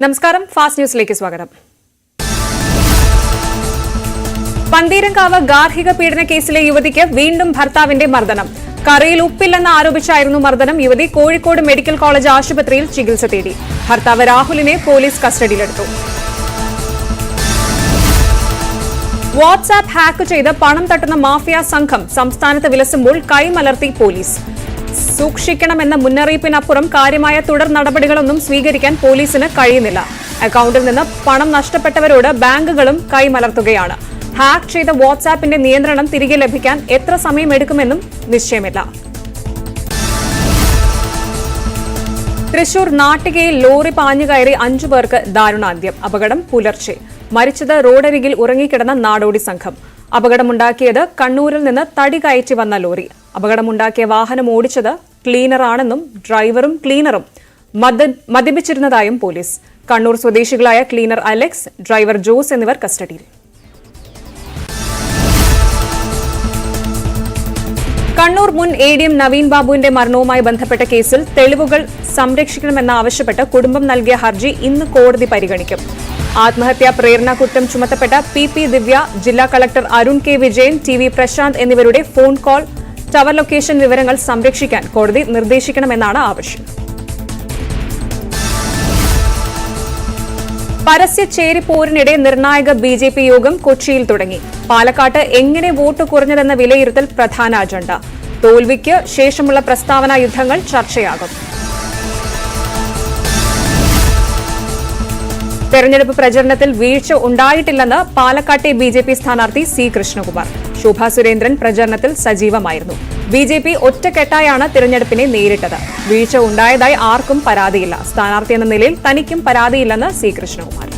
നമസ്കാരം, ഫാസ്റ്റ് ന്യൂസിലേക്ക് സ്വാഗതം. പന്തീരങ്കാവ് ഗാർഹിക പീഡന കേസിലെ യുവതിക്ക് വീണ്ടും ഭർത്താവിന്റെ മർദ്ദനം. കറിയിൽ ഉപ്പില്ലെന്ന് ആരോപിച്ചായിരുന്നു മർദ്ദനം. യുവതി കോഴിക്കോട് മെഡിക്കൽ കോളേജ് ആശുപത്രിയിൽ ചികിത്സ തേടി. ഭർത്താവ് രാഹുലിനെ പോലീസ് കസ്റ്റഡിയിലെടുത്തു. വാട്സ്ആപ്പ് ഹാക്ക് ചെയ്ത് പണം തട്ടുന്ന മാഫിയ സംഘം സംസ്ഥാനത്ത് വിലസുമ്പോൾ കൈമലർത്തി പോലീസ്. സൂക്ഷിക്കണമെന്ന മുന്നറിയിപ്പിനപ്പുറം കാര്യമായ തുടർ നടപടികളൊന്നും സ്വീകരിക്കാൻ പോലീസിന് കഴിയുന്നില്ല. അക്കൌണ്ടിൽ നിന്ന് പണം നഷ്ടപ്പെട്ടവരോട് ബാങ്കുകളും കൈമലർത്തുകയാണ്. ഹാക്ക് ചെയ്ത വാട്സ്ആപ്പിന്റെ നിയന്ത്രണം തിരികെ ലഭിക്കാൻ എത്ര സമയമെടുക്കുമെന്നും നിശ്ചയമില്ല. തൃശൂർ നാട്ടികയിൽ ലോറി പാഞ്ഞുകയറി 5 പേർക്ക് ദാരുണാന്ത്യം. അപകടം പുലർച്ചെ. മരിച്ചത് റോഡരികിൽ ഉറങ്ങിക്കിടന്ന നാടോടി സംഘം. അപകടമുണ്ടാക്കിയത് കണ്ണൂരിൽ നിന്ന് തടി കയറ്റി വന്ന ലോറി. അപകടമുണ്ടാക്കിയ വാഹനം ഓടിച്ചത് ക്ലീനറാണെന്നും ഡ്രൈവറും ക്ലീനറും മദ്യപിച്ചിരുന്നതായും പോലീസ്. കണ്ണൂർ സ്വദേശികളായ ക്ലീനർ അലക്സ്, ഡ്രൈവർ ജോസ് എന്നിവർ കസ്റ്റഡിയിൽ. കണ്ണൂർ മുൻ ADM നവീൻ ബാബുവിന്റെ മരണവുമായി ബന്ധപ്പെട്ട കേസിൽ തെളിവുകൾ സംരക്ഷിക്കണമെന്നാവശ്യപ്പെട്ട് കുടുംബം നൽകിയ ഹർജി ഇന്ന് കോടതി പരിഗണിക്കും. ആത്മഹത്യാ പ്രേരണ കുറ്റം ചുമത്തപ്പെട്ട PP ദിവ്യ, ജില്ലാ collector Arun K Vijayan, TV Prashanth എന്നിവരുടെ ഫോൺ കോൾ, ടവർ ലൊക്കേഷൻ വിവരങ്ങൾ സംരക്ഷിക്കാൻ കോടതി നിർദ്ദേശിക്കണമെന്നാണ് ആവശ്യം. പരസ്യ ചേരിപ്പോരിനിടെ നിർണായക BJP യോഗം കൊച്ചിയിൽ തുടങ്ങി. പാലക്കാട്ട് എങ്ങനെ വോട്ട് കുറഞ്ഞതെന്ന വിലയിരുത്തൽ പ്രധാന അജണ്ട. തോൽവിക്ക് ശേഷമുള്ള പ്രസ്താവനാ യുദ്ധങ്ങൾ ചർച്ചയാകും. തെരഞ്ഞെടുപ്പ് പ്രചരണത്തിൽ വീഴ്ച ഉണ്ടായിട്ടില്ലെന്ന് പാലക്കാട്ടെ BJP സ്ഥാനാർത്ഥി C കൃഷ്ണകുമാർ. ശോഭാ സുരേന്ദ്രൻ പ്രചരണത്തിൽ സജീവമായിരുന്നു. BJP ഒറ്റക്കെട്ടായാണ് തിരഞ്ഞെടുപ്പിനെ നേരിട്ടത്. വീഴ്ച ഉണ്ടായതായി ആർക്കും പരാതിയില്ല. സ്ഥാനാർത്ഥി എന്ന നിലയിൽ തനിക്കും പരാതിയില്ലെന്ന് C കൃഷ്ണകുമാർ.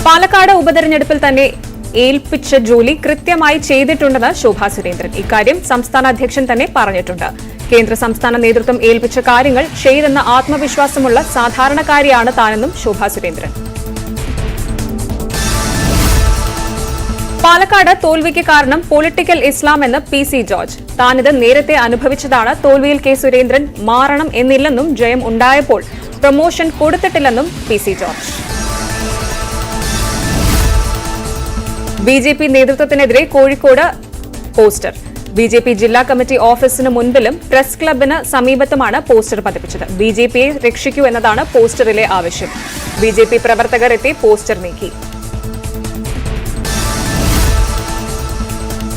പാലക്കാട് ഉപതെരഞ്ഞെടുപ്പിൽ തന്നെ ഏൽപ്പിച്ച ജോലി കൃത്യമായി ചെയ്തിട്ടുണ്ടെന്ന് ശോഭാ സുരേന്ദ്രൻ. ഇക്കാര്യം സംസ്ഥാന അധ്യക്ഷൻ തന്നെ പറഞ്ഞിട്ടുണ്ട്. കേന്ദ്ര സംസ്ഥാന നേതൃത്വം ഏൽപ്പിച്ച കാര്യങ്ങൾ ചെയ്തെന്ന ആത്മവിശ്വാസമുള്ള സാധാരണക്കാരിയാണ് താനെന്നും ശോഭാ സുരേന്ദ്രൻ. പാലക്കാട് തോൽവിക്ക് കാരണം പൊളിറ്റിക്കൽ ഇസ്ലാം എന്ന് PC ജോർജ്. താനിത് നേരത്തെ അനുഭവിച്ചതാണ്. തോൽവിയിൽ K സുരേന്ദ്രൻ മാറണം എന്നില്ലെന്നും ജയം ഉണ്ടായപ്പോൾ പ്രൊമോഷൻ കൊടുത്തിട്ടില്ലെന്നും PC ജോർജ്. BJP നേതൃത്വത്തിനെതിരെ കോഴിക്കോട് പോസ്റ്റർ. BJP ജില്ലാ കമ്മിറ്റി ഓഫീസിന് മുൻപിലും പ്രസ് ക്ലബിന് സമീപത്തുമാണ് പോസ്റ്റർ പതിപ്പിച്ചത്. BJPയെ രക്ഷിക്കൂ എന്നതാണ് പോസ്റ്ററിലെ ആവശ്യം. BJP പ്രവർത്തകർ എത്തി പോസ്റ്റർ നീക്കി.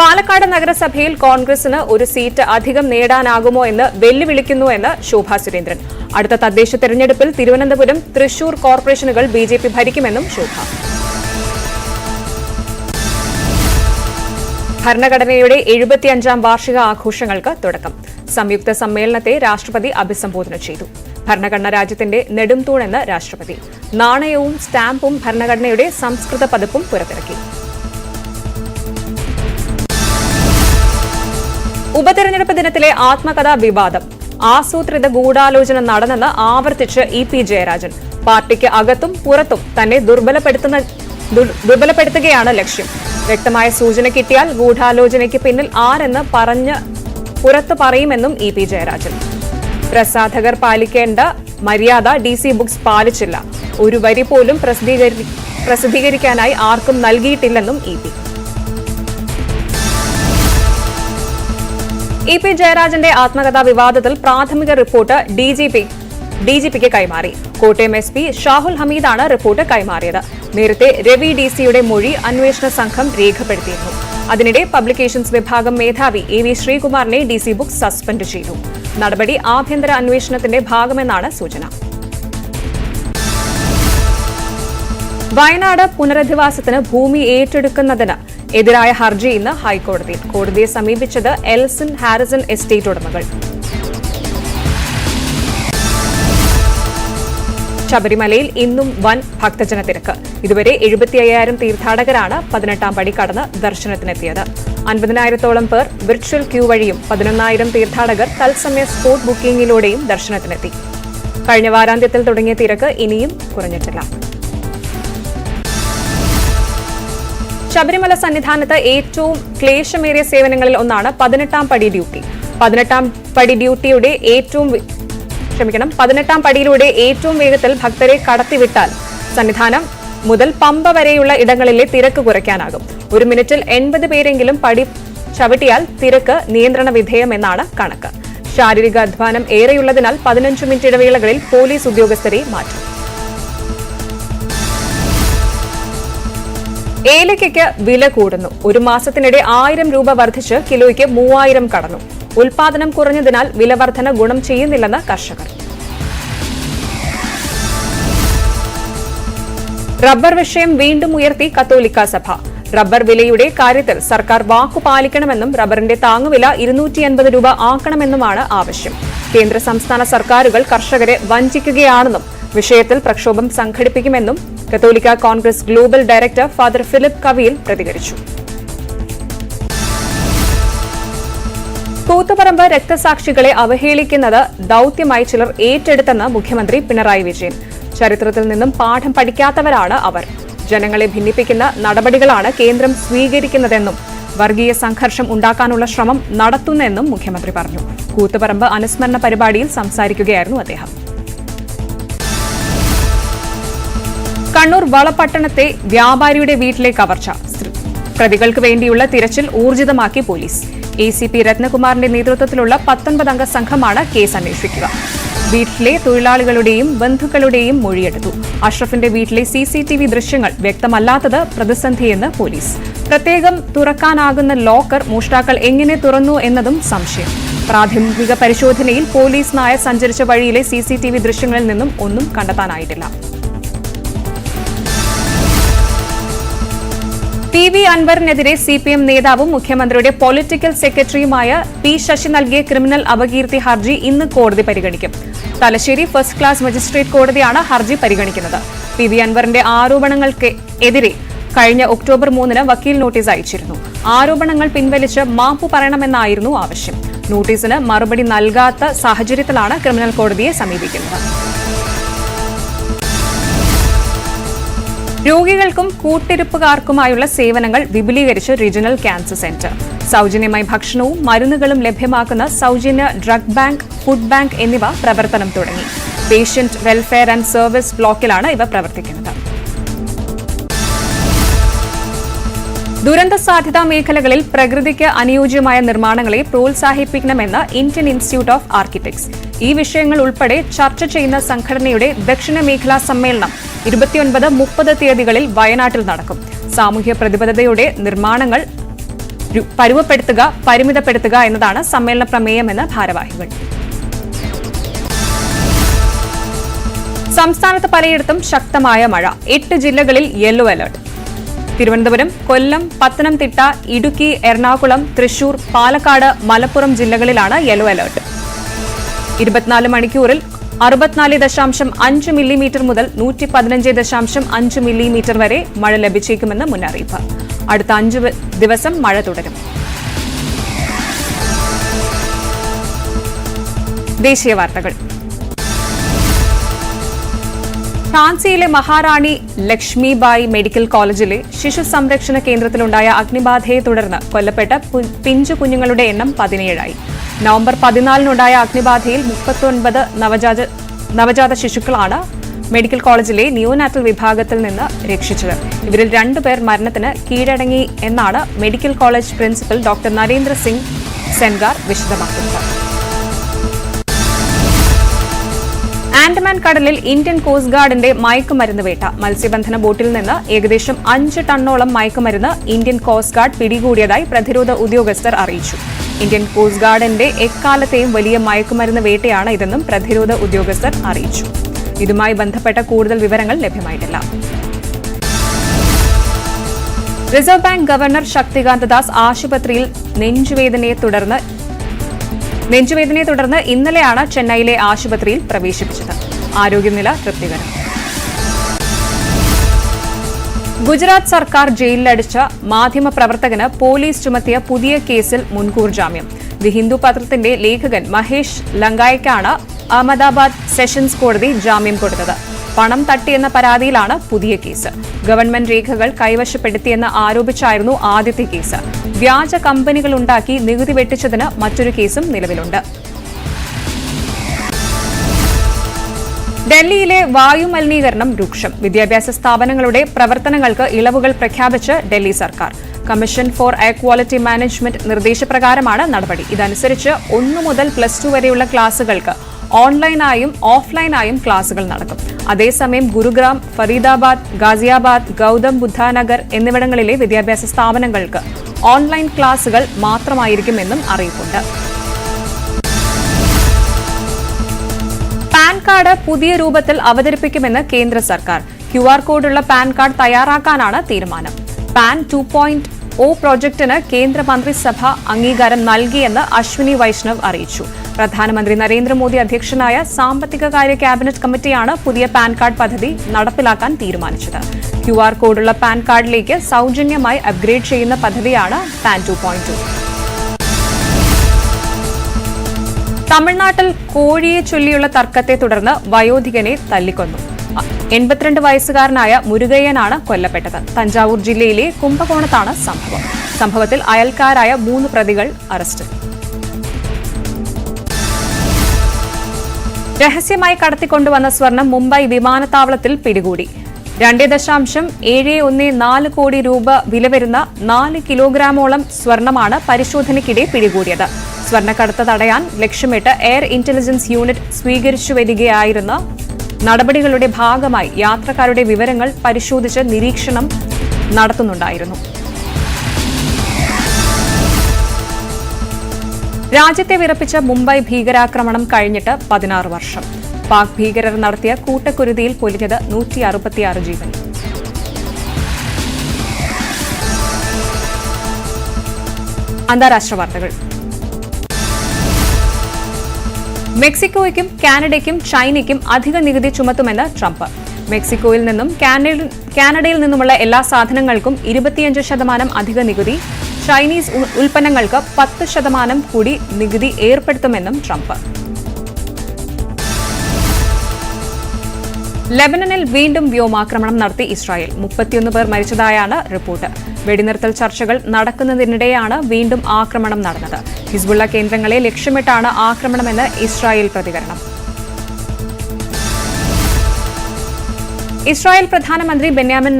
പാലക്കാട് നഗരസഭയിൽ കോൺഗ്രസിന് ഒരു സീറ്റ് അധികം നേടാനാകുമോ എന്ന് വെല്ലുവിളിക്കുന്നുവെന്ന് ശോഭാ സുരേന്ദ്രൻ. അടുത്ത തദ്ദേശ തെരഞ്ഞെടുപ്പിൽ തിരുവനന്തപുരം, തൃശൂർ കോർപ്പറേഷനുകൾ BJP ഭരിക്കുമെന്നും ശോഭ. ഭരണഘടനയുടെ 75ാം വാർഷിക ആഘോഷങ്ങൾക്ക് തുടക്കം. സംയുക്ത സമ്മേളനത്തെ രാഷ്ട്രപതി അഭിസംബോധന ചെയ്തു. ഭരണഘടന രാജ്യത്തിന്റെ നെടുംതൂണെന്ന് രാഷ്ട്രപതി. നാണയവും സ്റ്റാമ്പും ഭരണഘടനയുടെ സംസ്കൃത പതിപ്പും പുറത്തിറക്കി. ഉപതെരഞ്ഞെടുപ്പ് ദിനത്തിലെ ആത്മകഥാ വിവാദം. ആസൂത്രിത ഗൂഢാലോചന നടന്നെന്ന് ആവർത്തിച്ച് EP ജയരാജൻ. പാർട്ടിക്ക് അകത്തും പുറത്തും തന്നെ ദുർബലപ്പെടുത്തുകയാണ് ലക്ഷ്യം. വ്യക്തമായ സൂചന കിട്ടിയാൽ ഗൂഢാലോചനയ്ക്ക് പിന്നിൽ ആരെന്ന് പറഞ്ഞ് പുറത്തു പറയുമെന്നും EP ജയരാജൻ. പ്രസാധകർ പാലിക്കേണ്ട മര്യാദ DC ബുക്സ് പാലിച്ചില്ല. ഒരു വരി പോലും പ്രസിദ്ധീകരിക്കാനായി ആർക്കും നൽകിയിട്ടില്ലെന്നും EP ജയരാജന്റെ ആത്മകഥാ വിവാദത്തിൽ പ്രാഥമിക റിപ്പോർട്ട് DGPക്ക് കൈമാറി. കോട്ടയം SP ഷാഹുൽ ഹമീദാണ് റിപ്പോർട്ട് കൈമാറിയത്. നേരത്തെ രവി DCയുടെ മൊഴി അന്വേഷണ സംഘം രേഖപ്പെടുത്തിയിരുന്നു. അതിനിടെ പബ്ലിക്കേഷൻസ് വിഭാഗം മേധാവി AV ശ്രീകുമാറിനെ DC ബുക്സ് സസ്പെൻഡ് ചെയ്തു. നടപടി ആഭ്യന്തര അന്വേഷണത്തിന്റെ ഭാഗമെന്നാണ് സൂചന. വയനാട് പുനരധിവാസത്തിന് ഭൂമി ഏറ്റെടുക്കുന്നതിന് എതിരായ ഹർജി ഇന്ന് ഹൈക്കോടതിയിൽ. കോടതിയെ സമീപിച്ചത് എൽസൺ ഹാരിസൺ എസ്റ്റേറ്റ് ഉടമകൾ. ശബരിമലയിൽ ഇന്നും വൻ ഭക്തജന തിരക്ക്. ഇതുവരെ 75,000 തീർത്ഥാടകരാണ് 18ാം പടി കടന്ന് ദർശനത്തിനെത്തിയത്. 50,000-ഓളം പേർ വിർച്വൽ ക്യൂ വഴിയും 11,000 തീർത്ഥാടകർ തത്സമയ സ്പോട്ട് ബുക്കിംഗിലൂടെയും ദർശനത്തിനെത്തി. കഴിഞ്ഞ വാരാന്ത്യത്തിൽ തുടങ്ങിയ തിരക്ക് ഇനിയും കുറഞ്ഞിട്ടില്ല. ശബരിമല സന്നിധാനത്ത് ഏറ്റവും ക്ലേശമേറിയ സേവനങ്ങളിൽ ഒന്നാണ് 18ാം പടി ഡ്യൂട്ടി. 18ാം പടി ഡ്യൂട്ടിയുടെ ഏറ്റവും 18ാം പടിയിലൂടെ ഏറ്റവും വേഗത്തിൽ ഭക്തരെ കടത്തിവിട്ടാൽ സന്നിധാനം മുതൽ പമ്പ വരെയുള്ള ഇടങ്ങളിലെ തിരക്ക് കുറയ്ക്കാനാകും. 1 മിനിറ്റിൽ 80 പേരെങ്കിലും പടി ചവിട്ടിയാൽ തിരക്ക് നിയന്ത്രണ വിധേയമെന്നാണ് കണക്ക്. ശാരീരിക അധ്വാനം ഏറെയുള്ളതിനാൽ 15 മിനിറ്റ് ഇടവേളകളിൽ പോലീസ് ഉദ്യോഗസ്ഥരെ മാറ്റും. ഏലയ്ക്കയ്ക്ക് വില കൂടുന്നു. ഒരു മാസത്തിനിടെ 1000 രൂപ വർദ്ധിച്ച് കിലോയ്ക്ക് 3000 കടന്നു. ഉൽപാദനം കുറഞ്ഞതിനാൽ വില വർധന ഗുണം ചെയ്യുന്നില്ലെന്ന് കർഷകർ. റബ്ബർ വിഷയം വീണ്ടും ഉയർത്തി കത്തോലിക്ക സഭ. റബ്ബർ വിലയുടെ കാര്യത്തിൽ സർക്കാർ വാക്കു പാലിക്കണമെന്നും റബ്ബറിന്റെ താങ്ങുവില 250 രൂപ ആക്കണമെന്നുമാണ് ആവശ്യം. കേന്ദ്ര സംസ്ഥാന സർക്കാരുകൾ കർഷകരെ വഞ്ചിക്കുകയാണെന്നും വിഷയത്തിൽ പ്രക്ഷോഭം സംഘടിപ്പിക്കുമെന്നും കത്തോലിക്ക Congress global director father Philip കവിയിൽ പ്രതികരിച്ചു. കൂത്തുപറമ്പ് രക്തസാക്ഷികളെ അവഹേളിക്കുന്നത് ദൌത്യമായി ചിലർ ഏറ്റെടുത്തെന്ന് മുഖ്യമന്ത്രി പിണറായി വിജയൻ. ചരിത്രത്തിൽ നിന്നും പാഠം പഠിക്കാത്തവരാണ് അവർ. ജനങ്ങളെ ഭിന്നിപ്പിക്കുന്ന നടപടികളാണ് കേന്ദ്രം സ്വീകരിക്കുന്നതെന്നും വർഗീയ സംഘർഷം ഉണ്ടാക്കാനുള്ള ശ്രമം നടത്തുന്നെന്നും മുഖ്യമന്ത്രി പറഞ്ഞു. കൂത്തുപറമ്പ് അനുസ്മരണ പരിപാടിയിൽ സംസാരിക്കുകയായിരുന്നു അദ്ദേഹം. കണ്ണൂർ വളപട്ടണത്തെ വ്യാപാരിയുടെ വീട്ടിലെ കവർച്ച. പ്രതികൾക്ക് വേണ്ടിയുള്ള തിരച്ചിൽ ഊർജിതമാക്കി പോലീസ്. ACP രത്നകുമാറിന്റെ നേതൃത്വത്തിലുള്ള 19 അംഗ സംഘമാണ് കേസ് അന്വേഷിക്കുക. വീട്ടിലെ തൊഴിലാളികളുടെയും ബന്ധുക്കളുടെയും മൊഴിയെടുത്തു. അഷ്റഫിന്റെ വീട്ടിലെ CCTV ദൃശ്യങ്ങൾ വ്യക്തമല്ലാത്തത് പ്രതിസന്ധിയെന്ന് പോലീസ്. പ്രത്യേകം തുറക്കാനാകുന്ന ലോക്കർ മോഷ്ടാക്കൾ എങ്ങനെ തുറന്നു എന്നതും സംശയം. പ്രാഥമിക പരിശോധനയിൽ പോലീസ് നായ സഞ്ചരിച്ച വഴിയിലെ CCTV ദൃശ്യങ്ങളിൽ നിന്നും ഒന്നും കണ്ടെത്താനായിട്ടില്ല. PV അൻവറിനെതിരെ CPM നേതാവും മുഖ്യമന്ത്രിയുടെ പൊളിറ്റിക്കൽ സെക്രട്ടറിയുമായ P ശശി നൽകിയ ക്രിമിനൽ അപകീർത്തി ഹർജി ഇന്ന് കോടതി പരിഗണിക്കും. തലശ്ശേരി ഫസ്റ്റ് ക്ലാസ് മജിസ്ട്രേറ്റ് കോടതിയാണ് ഹർജി പരിഗണിക്കുന്നത്. PV അൻവറിന്റെ ആരോപണങ്ങൾക്ക് എതിരെ കഴിഞ്ഞ ഒക്ടോബർ 3-ന് വക്കീൽ നോട്ടീസ് അയച്ചിരുന്നു. ആരോപണങ്ങൾ പിൻവലിച്ച് മാപ്പു പറയണമെന്നായിരുന്നു ആവശ്യം. നോട്ടീസിന് മറുപടി നൽകാത്ത സാഹചര്യത്തിലാണ് ക്രിമിനൽ കോടതിയെ സമീപിക്കുന്നത്. രോഗികൾക്കും കൂട്ടിരിപ്പുകാർക്കുമായുള്ള സേവനങ്ങൾ വിപുലീകരിച്ച് റീജിയണൽ ക്യാൻസർ സെന്റർ. സൗജന്യമായി ഭക്ഷണവും മരുന്നുകളും ലഭ്യമാക്കുന്ന സൗജന്യ ഡ്രഗ് ബാങ്ക്, ഫുഡ് ബാങ്ക് എന്നിവ പ്രവർത്തനം തുടങ്ങി. പേഷ്യന്റ് വെൽഫെയർ ആൻഡ് സർവീസ് ബ്ലോക്കിലാണ് ഇവ പ്രവർത്തിക്കുന്നത്. ദുരന്ത സാധ്യതാ മേഖലകളിൽ പ്രകൃതിക്ക് അനുയോജ്യമായ നിർമ്മാണങ്ങളെ പ്രോത്സാഹിപ്പിക്കണമെന്ന് ഇന്ത്യൻ ഇൻസ്റ്റിറ്റ്യൂട്ട് ഓഫ് ആർക്കിടെക്ട്സ്. ഈ വിഷയങ്ങൾ ഉൾപ്പെടെ ചർച്ച ചെയ്യുന്ന സംഘടനയുടെ ദക്ഷിണ മേഖലാ സമ്മേളനം 29-30 തീയതികളിൽ വയനാട്ടിൽ നടക്കും. സാമൂഹ്യ പ്രതിബദ്ധതയുടെ നിർമ്മാണങ്ങൾ പരുവപ്പെടുത്തുക, പരിമിതപ്പെടുത്തുക എന്നതാണ് സമ്മേളന പ്രമേയമെന്ന് ഭാരവാഹികൾ. സംസ്ഥാനത്ത് പലയിടത്തും ശക്തമായ മഴ. 8 ജില്ലകളിൽ യെല്ലോ അലർട്ട്. തിരുവനന്തപുരം, കൊല്ലം, പത്തനംതിട്ട, ഇടുക്കി, എറണാകുളം, തൃശൂർ, പാലക്കാട്, മലപ്പുറം ജില്ലകളിലാണ് യെല്ലോ അലർട്ട്. 24 മണിക്കൂറിൽ 64.5 മില്ലിമീറ്റർ മുതൽ 115.5 മില്ലിമീറ്റർ വരെ മഴ ലഭിച്ചേക്കുമെന്ന് മുന്നറിയിപ്പ്. അടുത്ത 5 ദിവസം മഴ തുടരും. ദേശീയ വാർത്തകൾ. ഝാൻസിയിലെ മഹാറാണി ലക്ഷ്മിബായി മെഡിക്കൽ കോളേജിലെ ശിശു സംരക്ഷണ കേന്ദ്രത്തിലുണ്ടായ അഗ്നിബാധയെ തുടർന്ന് കൊല്ലപ്പെട്ട പിഞ്ചു കുഞ്ഞുങ്ങളുടെ എണ്ണം 17ആയി. നവംബർ 14-നുണ്ടായ അഗ്നിബാധയിൽ 39 നവജാത ശിശുക്കളാണ് മെഡിക്കൽ കോളേജിലെ നിയോനാറ്റൽ വിഭാഗത്തിൽ നിന്ന് രക്ഷിച്ചത്. ഇവരിൽ 2 പേർ മരണത്തിന് കീഴടങ്ങി എന്നാണ് medical college principal doctor Narendra Singh Sengar വിശദമാക്കുന്നത്. ആൻഡമാൻ കടലിൽ ഇന്ത്യൻ കോസ്റ്റ് ഗാർഡിന്റെ മയക്കുമരുന്ന് വേട്ട. മത്സ്യബന്ധന ബോട്ടിൽ നിന്ന് ഏകദേശം 5 ടണ്ണോളം മയക്കുമരുന്ന് ഇന്ത്യൻ കോസ്റ്റ് ഗാർഡ് പിടികൂടിയതായി പ്രതിരോധ ഉദ്യോഗസ്ഥർ അറിയിച്ചു. ഇന്ത്യൻ കോസ്റ്റ് ഗാർഡിന്റെ എക്കാലത്തെയും വലിയ മയക്കുമരുന്ന് വേട്ടയാണ് ഇതെന്നും പ്രതിരോധ ഉദ്യോഗസ്ഥർ അറിയിച്ചു. ഇതുമായി ബന്ധപ്പെട്ട കൂടുതൽ വിവരങ്ങൾ ലഭ്യമായിട്ടില്ല. Reserve bank governor Shaktikanta Das ആശുപത്രിയിൽ നെഞ്ചുവേദനയെ തുടർന്ന് ഇന്നലെയാണ് ചെന്നൈയിലെ ആശുപത്രിയിൽ പ്രവേശിപ്പിച്ചത്. ആരോഗ്യനില തൃപ്തികരം. ഗുജറാത്ത് സർക്കാർ ജയിലിലടച്ച മാധ്യമപ്രവർത്തകന് പോലീസ് ചുമത്തിയ പുതിയ കേസിൽ മുൻകൂർ ജാമ്യം. ദി ഹിന്ദു പത്രത്തിന്റെ ലേഖകൻ മഹേഷ് ലങ്കായക്കാണ് അഹമ്മദാബാദ് സെഷൻസ് കോടതി ജാമ്യം കൊടുത്തത്. പണം തട്ടിയെന്ന പരാതിയിലാണ് പുതിയ കേസ്. ഗവൺമെന്റ് രേഖകൾ കൈവശപ്പെടുത്തിയെന്ന് ആരോപിച്ചായിരുന്നു ആദ്യത്തെ കേസ്. വ്യാജ കമ്പനികളുണ്ടാക്കി നികുതി വെട്ടിച്ചതിന് മറ്റൊരു കേസും നിലവിലുണ്ട്. ഡൽഹിയിലെ വായുമലിനീകരണം രൂക്ഷം. വിദ്യാഭ്യാസ സ്ഥാപനങ്ങളുടെ പ്രവർത്തനങ്ങൾക്ക് ഇളവുകൾ പ്രഖ്യാപിച്ച് ഡൽഹി സർക്കാർ. Commission for air quality management നിർദ്ദേശപ്രകാരമാണ് നടപടി. ഇതനുസരിച്ച് 1 മുതൽ +2 വരെയുള്ള ക്ലാസുകൾക്ക് ഓൺലൈനായും ഓഫ്ലൈനായും ക്ലാസുകൾ നടക്കും. അതേസമയം ഗുരുഗ്രാം, ഫരീദാബാദ്, ഗാസിയാബാദ്, ഗൌതം ബുദ്ധാനഗർ എന്നിവിടങ്ങളിലെ വിദ്യാഭ്യാസ സ്ഥാപനങ്ങൾക്ക് ഓൺലൈൻ ക്ലാസുകൾ മാത്രമായിരിക്കുമെന്നും അറിയിപ്പുണ്ട്. പാൻ കാർഡ് പുതിയ രൂപത്തിൽ അവതരിപ്പിക്കുമെന്ന് കേന്ദ്ര സർക്കാർ. QR കോഡുള്ള പാൻ കാർഡ് തയ്യാറാക്കാനാണ് തീരുമാനം. പാൻ 2.0 പ്രോജക്ടിന് കേന്ദ്ര മന്ത്രിസഭ അംഗീകാരം നൽകിയെന്ന് അശ്വിനി വൈഷ്ണവ് അറിയിച്ചു. പ്രധാനമന്ത്രി നരേന്ദ്രമോദി അധ്യക്ഷനായ സാമ്പത്തിക കാര്യ ക്യാബിനറ്റ് കമ്മിറ്റിയാണ് പുതിയ പാൻ കാർഡ് പദ്ധതി നടപ്പിലാക്കാൻ തീരുമാനിച്ചത്. QR കോഡുള്ള പാൻ കാർഡിലേക്ക് സൗജന്യമായി അപ്ഗ്രേഡ് ചെയ്യുന്ന പദ്ധതിയാണ് പാൻ 2.0. തമിഴ്നാട്ടിൽ കോഴിയെ ചൊല്ലിയുള്ള തർക്കത്തെ തുടർന്ന് വയോധികനെ തല്ലിക്കൊന്നു. 82 വയസ്സുകാരനായ മുരുകയ്യനാണ് കൊല്ലപ്പെട്ടത്. തഞ്ചാവൂർ ജില്ലയിലെ കുംഭകോണത്താണ് സംഭവം. സംഭവത്തിൽ അയൽക്കാരായ 3 പ്രതികൾ അറസ്റ്റിൽ. രഹസ്യമായി കടത്തിക്കൊണ്ടുവന്ന സ്വർണം മുംബൈ വിമാനത്താവളത്തിൽ പിടികൂടി. 2.714 കോടി രൂപ വില വരുന്ന 4 കിലോഗ്രാമോളം സ്വർണമാണ് പരിശോധനയ്ക്കിടെ പിടികൂടിയത്. സ്വർണ്ണക്കടത്ത് തടയാൻ ലക്ഷ്യമിട്ട് എയർ ഇന്റലിജൻസ് യൂണിറ്റ് സ്വീകരിച്ചു വരികയായിരുന്ന നടപടികളുടെ ഭാഗമായി യാത്രക്കാരുടെ വിവരങ്ങൾ പരിശോധിച്ച് നിരീക്ഷണം നടത്തുന്നുണ്ടായിരുന്നു. രാജ്യത്തെ വിറപ്പിച്ച മുംബൈ ഭീകരാക്രമണം കഴിഞ്ഞിട്ട് 16 വർഷം. പാക് ഭീകരർ നടത്തിയ കൂട്ടക്കുരുതിയിൽ പൊലിഞ്ഞത് 166 ജീവൻ. അന്താരാഷ്ട്ര വാർത്തകൾ. മെക്സിക്കോയ്ക്കും കാനഡയ്ക്കും ചൈനയ്ക്കും അധിക നികുതി ചുമത്തുമെന്ന് ട്രംപ്. മെക്സിക്കോയിൽ നിന്നും കാനഡയിൽ നിന്നുമുള്ള എല്ലാ സാധനങ്ങൾക്കും 25% അധിക നികുതി, ചൈനീസ് ഉൽപ്പന്നങ്ങൾക്ക് 10% കൂടി നികുതി ഏർപ്പെടുത്തുമെന്നും ട്രംപ്. ലെബനനിൽ വീണ്ടും വ്യോമാക്രമണം നടത്തി ഇസ്രായേൽ. 31 പേർ മരിച്ചതായാണ് റിപ്പോർട്ട്. വെടിനിർത്തൽ ചർച്ചകൾ നടക്കുന്നതിനിടെയാണ് വീണ്ടും ആക്രമണം നടന്നത്. ഹിസ്ബുള്ള കേന്ദ്രങ്ങളെ ലക്ഷ്യമിട്ടാണ് ആക്രമണമെന്ന് ഇസ്രായേൽ പ്രതികരണം. ഇസ്രായേൽ പ്രധാനമന്ത്രി ബെന്യാമിൻ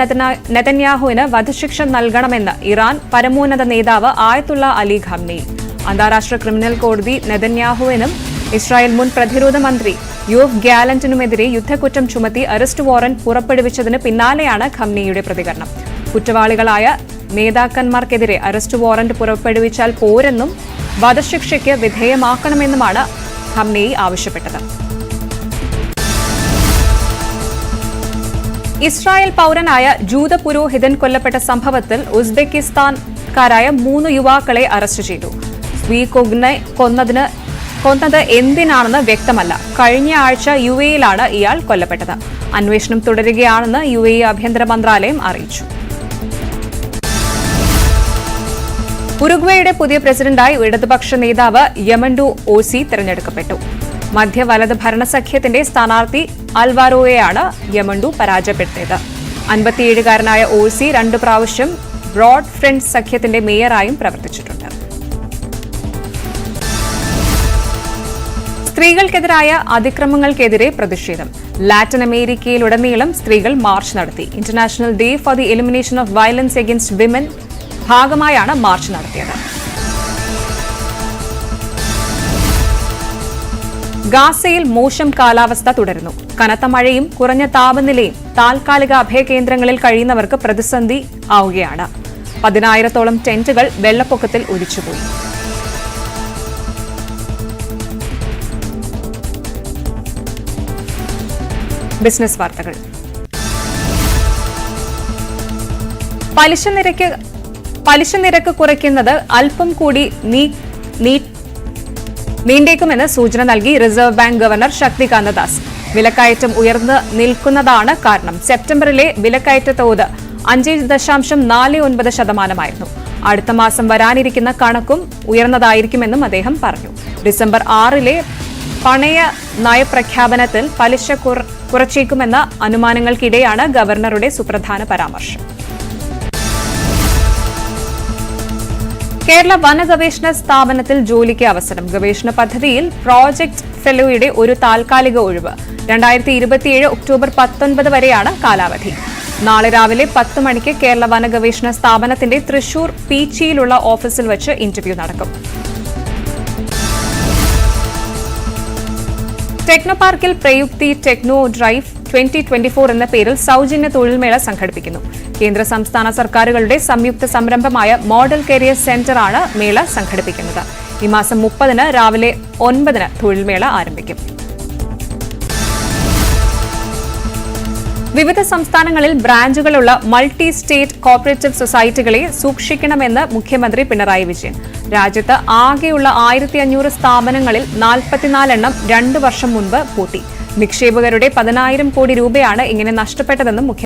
നെതന്യാഹുവിന് വധശിക്ഷ നൽകണമെന്ന് ഇറാൻ പരമോന്നത നേതാവ് ആയത്തുള്ള അലി ഖാംനെയി. അന്താരാഷ്ട്ര ക്രിമിനൽ കോടതി നെതന്യാഹുവിനും ഇസ്രായേൽ മുൻ പ്രതിരോധ മന്ത്രി യോവ് ഗാലന്റിനുമെതിരെ യുദ്ധക്കുറ്റം ചുമത്തി അറസ്റ്റ് വാറന്റ് പുറപ്പെടുവിച്ചതിന് പിന്നാലെയാണ് ഖംനെയുടെ പ്രതികരണം. കുറ്റവാളികളായ നേതാക്കന്മാർക്കെതിരെ അറസ്റ്റ് വാറന്റ് പുറപ്പെടുവിച്ചാൽ പോരെന്നും വധശിക്ഷയ്ക്ക് വിധേയമാക്കണമെന്നുമാണ് ഖംനെയി ആവശ്യപ്പെട്ടത്. ഇസ്രായേൽ പൌരനായ ജൂത പുരോഹിതൻ കൊല്ലപ്പെട്ട സംഭവത്തിൽ ഉസ്ബെക്കിസ്ഥാൻകാരായ 3 യുവാക്കളെ അറസ്റ്റ് ചെയ്തു. സ്വീകൊഗ്നെ കൊന്നത് എന്തിനാണെന്ന് വ്യക്തമല്ല. കഴിഞ്ഞ ആഴ്ച UAE-യിലാണ് ഇയാൾ കൊല്ലപ്പെട്ടത്. അന്വേഷണം തുടരുകയാണെന്ന് UAE ആഭ്യന്തര മന്ത്രാലയം അറിയിച്ചു. ഉറുഗ്വേയുടെ പുതിയ പ്രസിഡന്റായി ഇടതുപക്ഷ നേതാവ് യമണ്ടു ഓസി തെരഞ്ഞെടുക്കപ്പെട്ടു. മധ്യ വലത് ഭരണസഖ്യത്തിന്റെ സ്ഥാനാർത്ഥി അൽവാരോയെയാണ് യമണ്ടു പരാജയപ്പെടുത്തിയത്. 57-കാരനായ ഓസി 2 പ്രാവശ്യം ബ്രോഡ് ഫ്രണ്ട് സഖ്യത്തിന്റെ മേയറായും പ്രവർത്തിച്ചിട്ടുണ്ട്. സ്ത്രീകൾക്കെതിരായ അതിക്രമങ്ങൾക്കെതിരെ പ്രതിഷേധം. ലാറ്റിൻ അമേരിക്കയിലുടനീളം സ്ത്രീകൾ മാർച്ച് നടത്തി. International day for the elimination of violence against women ഭാഗമായാണ് മാർച്ച് നടത്തിയത്. ഗാസയിൽ മോശം കാലാവസ്ഥ തുടരുന്നു. കനത്ത മഴയും കുറഞ്ഞ താപനിലയും താൽക്കാലിക അഭയകേന്ദ്രങ്ങളിൽ കഴിയുന്നവർക്ക് പ്രതിസന്ധി ആവുകയാണ്. 10,000-ഓളം ടെന്റുകൾ വെള്ളപ്പൊക്കത്തിൽ ഒലിച്ചുപോയി. ബിസിനസ് വാർത്തകൾ. പലിശ നിരക്ക് കുറയ്ക്കുന്നത് അല്പം കൂടി നീണ്ടേക്കുമെന്ന് സൂചന നൽകി reserve bank governor Shaktikanta Das. വിലക്കയറ്റം ഉയർന്നു നിൽക്കുന്നതാണ് കാരണം. സെപ്റ്റംബറിലെ വിലക്കയറ്റ തോത് 5.49% അടുത്ത മാസം വരാനിരിക്കുന്ന കണക്കും ഉയർന്നതായിരിക്കുമെന്നും അദ്ദേഹം പറഞ്ഞു. ഡിസംബർ 6-ലെ പണയ നയപ്രഖ്യാപനത്തിൽ പലിശ കുറച്ചേക്കുമെന്ന അനുമാനങ്ങൾക്കിടെയാണ് ഗവർണറുടെ സുപ്രധാന പരാമർശം. കേരള വന ഗവേഷണ സ്ഥാപനത്തിൽ ജോലിക്ക് അവസരം. ഗവേഷണ പദ്ധതിയിൽ പ്രോജക്ട് ഫെലോയുടെ ഒരു താൽക്കാലിക ഒഴിവ്. 2027 ഒക്ടോബർ 19 വരെയാണ് കാലാവധി. നാളെ രാവിലെ 10 മണിക്ക് കേരള വനഗവേഷണ സ്ഥാപനത്തിന്റെ തൃശൂർ പീച്ചിയിലുള്ള ഓഫീസിൽ വെച്ച് ഇന്റർവ്യൂ നടക്കും. ടെക്നോപാർക്കിൽ പ്രയുക്തി ടെക്നോ ഡ്രൈവ് 2024 എന്ന പേരിൽ സൗജന്യ തൊഴിൽമേള സംഘടിപ്പിക്കുന്നു. കേന്ദ്ര സംസ്ഥാന സർക്കാരുകളുടെ സംയുക്ത സംരംഭമായ മോഡൽ കരിയർ സെന്ററാണ് മേള സംഘടിപ്പിക്കുന്നത്. ഈ മാസം 30 രാവിലെ 9 തൊഴിൽമേള ആരംഭിക്കും. വിവിധ സംസ്ഥാനങ്ങളിൽ ബ്രാഞ്ചുകളുള്ള മൾട്ടി സ്റ്റേറ്റ് കോപ്പറേറ്റീവ് സൊസൈറ്റികളെ സൂക്ഷിക്കണമെന്ന് മുഖ്യമന്ത്രി പിണറായി വിജയൻ. രാജ്യത്ത് ആകെയുള്ള 1500 സ്ഥാപനങ്ങളിൽ 44 എണ്ണം 2 വർഷം മുൻപ് പൂട്ടി. നിക്ഷേപകരുടെ 10,000 കോടി രൂപയാണ് ഇങ്ങനെ നഷ്ടപ്പെട്ടതെന്നും മുഖ്യമന്ത്രി